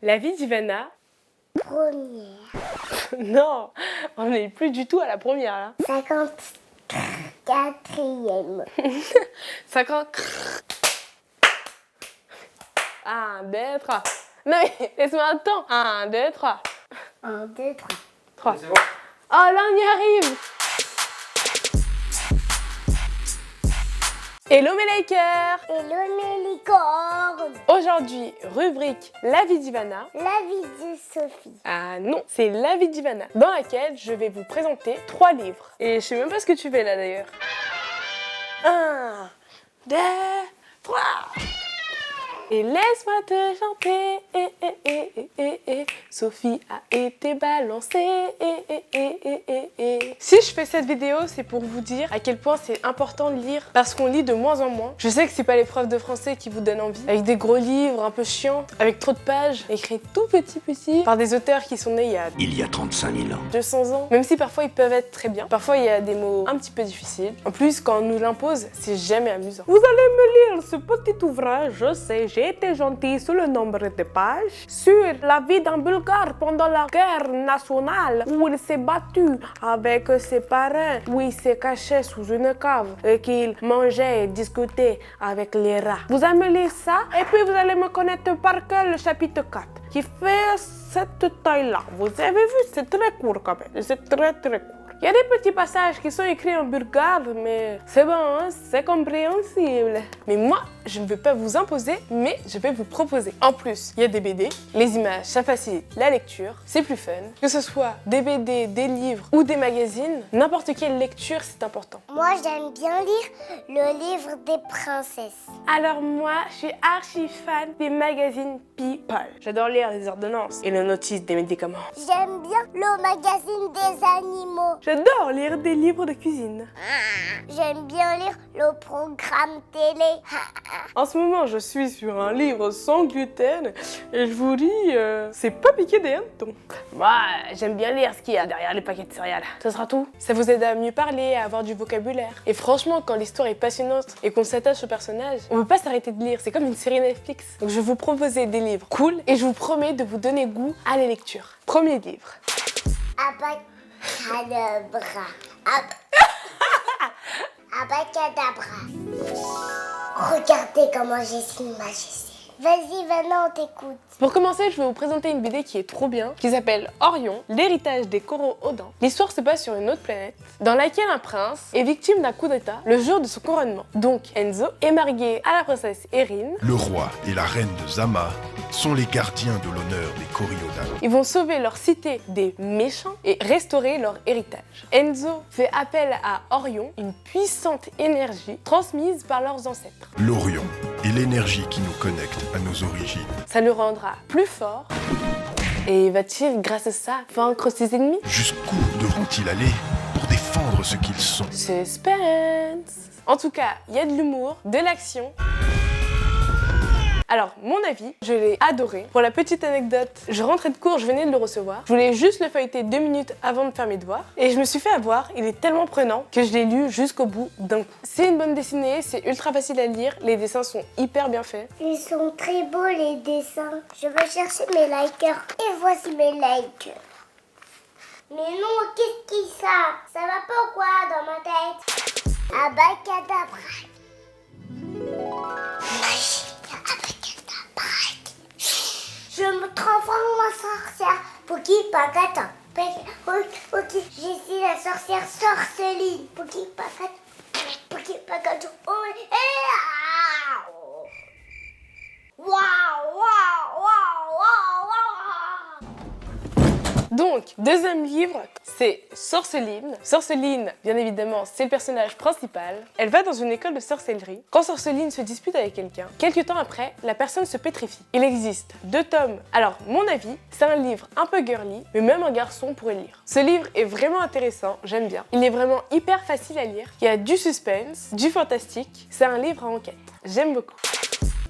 La vie d'Ivana. Première. Non, on n'est plus du tout à la première là. 54e. 50. 1, 2, 3. Non mais laisse-moi un temps. 1, 2, 3. 1, 2, 3. 3. Oh là on y arrive. Hello mes likers. Hello mes licornes. Aujourd'hui, rubrique La vie d'Ivana. La vie de Sophie. Ah non, c'est La vie d'Ivana, dans laquelle je vais vous présenter 3 livres. Et je sais même pas ce que tu fais là d'ailleurs. 1, 2, 3. Et laisse-moi te chanter, Sophie a été balancée, Si je fais cette vidéo, c'est pour vous dire à quel point c'est important de lire, parce qu'on lit de moins en moins. Je sais que c'est pas les profs de français qui vous donnent envie, avec des gros livres un peu chiants, avec trop de pages, écrits tout petit, par des auteurs qui sont nés il y a 35 000 ans. 200 ans, même si parfois ils peuvent être très bien. Parfois il y a des mots un petit peu difficiles. En plus, quand on nous l'impose, c'est jamais amusant. Vous allez me lire ce petit ouvrage, je sais, j'ai été gentille sur le nombre de pages, sur la vie d'un Bulgare pendant la guerre nationale, où il s'est battu avec ses parents, où il s'est caché sous une cave et qu'il mangeait et discutait avec les rats. Vous allez me lire ça, et puis vous allez me connaître par cœur le chapitre 4, qui fait cette taille-là. Vous avez vu, c'est très court quand même, c'est très court. Il y a des petits passages qui sont écrits en bulgare, mais c'est bon, hein, c'est compréhensible. Mais moi, je ne veux pas vous imposer, mais je vais vous proposer. En plus, il y a des BD, les images, ça facilite la lecture, c'est plus fun. Que ce soit des BD, des livres ou des magazines, n'importe quelle lecture, c'est important. Moi, j'aime bien lire le livre des princesses. Alors moi, je suis archi fan des magazines People. J'adore lire les ordonnances et les notices des médicaments. J'aime bien le magazine des animaux. J'adore lire des livres de cuisine. J'aime bien lire le programme télé. En ce moment, je suis sur un livre sans gluten et je vous dis, c'est pas piqué des hannetons. Moi, j'aime bien lire ce qu'il y a derrière les paquets de céréales. Ce sera tout. Ça vous aide à mieux parler, à avoir du vocabulaire. Et franchement, quand l'histoire est passionnante et qu'on s'attache au personnage, on peut pas s'arrêter de lire. C'est comme une série Netflix. Donc je vais vous proposer des livres cool et je vous promets de vous donner goût à la lecture. Premier livre. Abacadabra. Abacadabra. Regardez comment j'ai une majesté. Vas-y, Vanna, on t'écoute. Pour commencer, je vais vous présenter une BD qui est trop bien, qui s'appelle Orion, l'héritage des Coraux-Odin. L'histoire se passe sur une autre planète, dans laquelle un prince est victime d'un coup d'état le jour de son couronnement. Donc Enzo est marié à la princesse Erin. Le roi et la reine de Zama sont les gardiens de l'honneur des Coriodains. Ils vont sauver leur cité des méchants et restaurer leur héritage. Enzo fait appel à Orion, une puissante énergie transmise par leurs ancêtres. L'Orion est l'énergie qui nous connecte à nos origines. Ça le rendra plus fort. Et va-t-il, grâce à ça, vaincre ses ennemis? Jusqu'où devront-ils aller pour défendre ce qu'ils sont? Suspense. En tout cas, il y a de l'humour, de l'action. Alors, mon avis, je l'ai adoré. Pour la petite anecdote, je rentrais de cours, je venais de le recevoir. Je voulais juste le feuilleter 2 minutes avant de faire mes devoirs. Et je me suis fait avoir, il est tellement prenant que je l'ai lu jusqu'au bout d'un coup. C'est une bonne dessinée, c'est ultra facile à lire, les dessins sont hyper bien faits. Ils sont très beaux les dessins. Je vais chercher mes likers. Et voici mes likers. Mais non, qu'est-ce qui ça? Ça va pas ou quoi dans ma tête? Abacadabra. Magie. Je me transforme en sorcière. Poki Pakata. Ok, je suis la sorcière sorceline. Poki Pakata. Poki Pakata. Oh, waouh, waouh, waouh, waouh. Donc, deuxième livre, c'est Sorceline. Sorceline, bien évidemment, c'est le personnage principal. Elle va dans une école de sorcellerie. Quand Sorceline se dispute avec quelqu'un, quelques temps après, la personne se pétrifie. Il existe 2 tomes. Alors, mon avis, c'est un livre un peu girly, mais même un garçon pourrait le lire. Ce livre est vraiment intéressant, j'aime bien. Il est vraiment hyper facile à lire. Il y a du suspense, du fantastique. C'est un livre à enquête. J'aime beaucoup.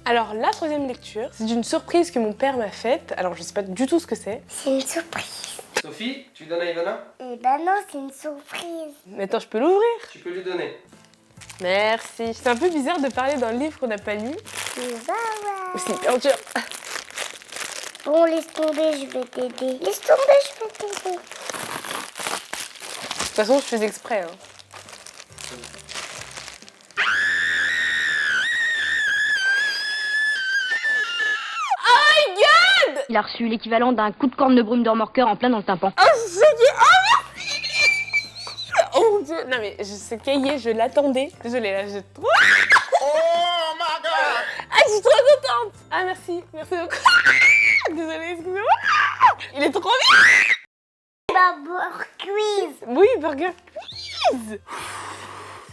Alors, la troisième lecture, c'est une surprise que mon père m'a faite. Alors, je sais pas du tout ce que c'est. C'est une surprise. Sophie, tu donnes à Ivana? Eh ben non, c'est une surprise. Mais attends, je peux l'ouvrir? Tu peux lui donner. Merci. C'est un peu bizarre de parler d'un livre qu'on n'a pas lu. Tu vas voir. C'est hyper dur. Bon, laisse tomber, je vais t'aider. Laisse tomber, je vais t'aider. De toute façon, je fais exprès. Hein. Oh my god! Il a reçu l'équivalent d'un coup de corne de brume de remorqueur en plein dans le tympan. Oh, ce cahier! Oh, merci! Oh mon dieu! Non mais ce cahier, je l'attendais. Désolée, là, j'ai trop... Oh my god! Ah, je suis trop contente! Ah, merci. Merci beaucoup. Désolée, excusez-moi. Il est trop bien! Burger quiz. Oui, Burger Quiz!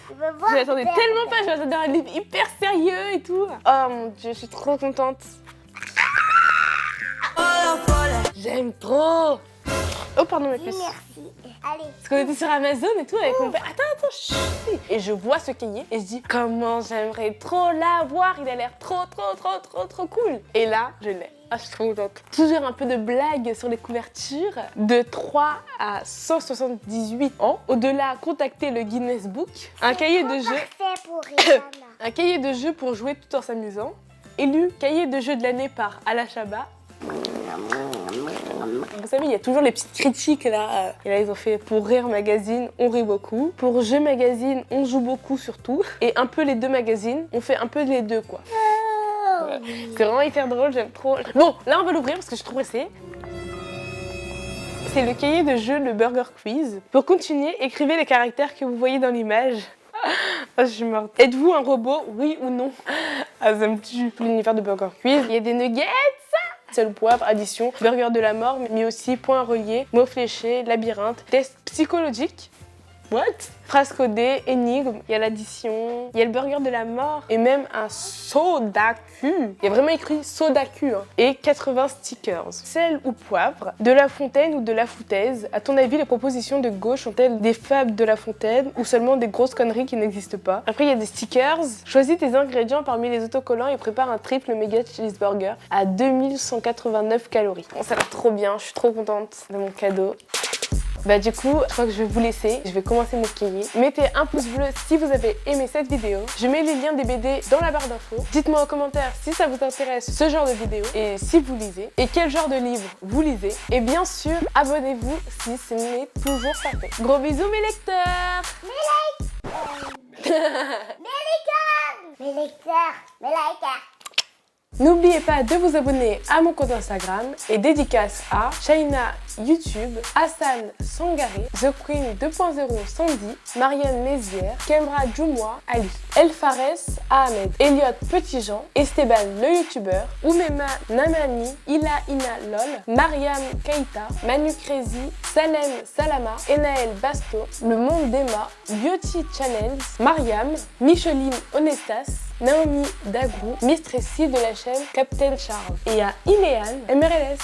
Je veux voir. Je l'attendais tellement pas, je m'attendais à un livre hyper sérieux et tout. Oh mon dieu, je suis trop contente. J'aime trop. Oh pardon ma puce. Merci. Allez. Parce qu'on était sur Amazon et tout avec mon père. Attends, chut. Et je vois ce cahier et je dis comment j'aimerais trop l'avoir. Il a l'air trop cool. Et là, je l'ai. Ah, je suis trop contente. Toujours un peu de blague sur les couvertures. De 3 à 178 ans. Au-delà, contactez le Guinness Book. Un cahier de jeu. Parfait pour Rihanna. Un cahier de jeu pour jouer tout en s'amusant. Élu cahier de jeu de l'année par Ala Shaba. Vous savez, il y a toujours les petites critiques là. Et là, ils ont fait pour Rire Magazine, on rit beaucoup. Pour Jeux Magazine, on joue beaucoup surtout. Et un peu les deux magazines, on fait un peu les deux quoi. Voilà. C'est vraiment hyper drôle, j'aime trop. Bon, là on va l'ouvrir parce que je suis trop pressée. C'est le cahier de jeu, le Burger Quiz. Pour continuer, écrivez les caractères que vous voyez dans l'image. Oh, je suis morte. Êtes-vous un robot, oui ou non? Ah, ça me tue. L'univers de Burger Quiz, il y a des nuggets. Sel ou poivre, addition, burger de la mort, mais aussi point relié, mots fléchés, labyrinthe, test psychologique. What? Phrase codée, énigme, il y a l'addition, il y a le burger de la mort et même un soda cul. Il y a vraiment écrit soda cul hein. Et 80 stickers. Sel ou poivre, de La Fontaine ou de La Foutaise. À ton avis, les propositions de gauche sont-elles des fables de La Fontaine ou seulement des grosses conneries qui n'existent pas? Après, il y a des stickers. Choisis tes ingrédients parmi les autocollants et prépare un triple méga cheeseburger à 2189 calories. Bon, ça a l'air trop bien, je suis trop contente de mon cadeau. Bah du coup, je crois que je vais vous laisser. Je vais commencer mon cahier. Mettez un pouce bleu si vous avez aimé cette vidéo. Je mets les liens des BD dans la barre d'infos. Dites-moi en commentaire si ça vous intéresse ce genre de vidéo et si vous lisez et quel genre de livre vous lisez. Et bien sûr, abonnez-vous si ce n'est toujours pas fait. Gros bisous mes lecteurs. Mes lecteurs. N'oubliez pas de vous abonner à mon compte Instagram et dédicace à Shaina YouTube, Hassan Sangaré, The Queen 2.0 Sandy, Marianne Mézières, Kembra Djoumoua, Ali, El Fares Ahmed, Elliot Petitjean, Esteban le youtubeur, Oumema Namani, Ila Ina Lol, Mariam Keita, Manu Crazy, Salem Salama, Enaël Basto, Le Monde d'Emma, Beauty Channels, Mariam, Micheline Honestas, Naomi Dagrou, Miss Tracy de la chaîne Captain Charles. Et à Iléane, MRLS.